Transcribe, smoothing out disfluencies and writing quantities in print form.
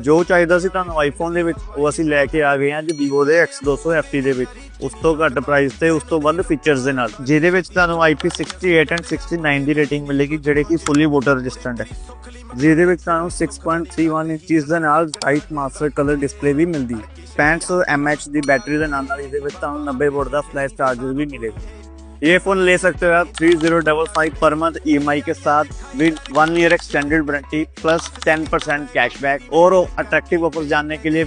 ਜੋ ਚਾਹੀਦਾ ਸੀ ਤੁਹਾਨੂੰ ਆਈਫੋਨ ਦੇ ਵਿੱਚ ਉਹ ਅਸੀਂ ਲੈ ਕੇ ਆ ਗਏ ਹਾਂ ਜੀ Vivo ਦੇ X200 FE ਦੇ ਵਿੱਚ। ਉਸ ਤੋਂ ਘੱਟ ਪ੍ਰਾਈਸ ਤੇ ਉਸ ਤੋਂ ਵੱਧ ਫੀਚਰਸ ਦੇ ਨਾਲ, ਜਿਹਦੇ ਵਿੱਚ ਤੁਹਾਨੂੰ IP68 ਐਂਡ 69 ਦੀ ਰੇਟਿੰਗ ਮਿਲੇਗੀ, ਜਿਹੜੇ ਕਿ ਫੁੱਲੀ ਵਾਟਰ ਰੈਜ਼ਿਸਟੈਂਟ ਹੈ। ਜਿਹਦੇ ਵਿੱਚ ਤੁਹਾਨੂੰ 6.31 ਇੰਚਜ਼ ਦੇ ਨਾਲ ਹਾਈਟ ਮਾਸਟਰ ਕਲਰ ਡਿਸਪਲੇ ਵੀ ਮਿਲਦੀ ਹੈ। 6500 mAh ਦੀ बैटरी ਦੇ ਨਾਲ ਇਹਦੇ ਵਿੱਚ ਤੁਹਾਨੂੰ 90 वाट ਦਾ फ्लैश चार्जर भी मिलेगा। ये फोन ले सकते हो आप 3055 पर मंथ EMI के साथ with 1 year extended warranty plus 10% cashback. और अट्रैक्टिव ऑफर जानने के लिए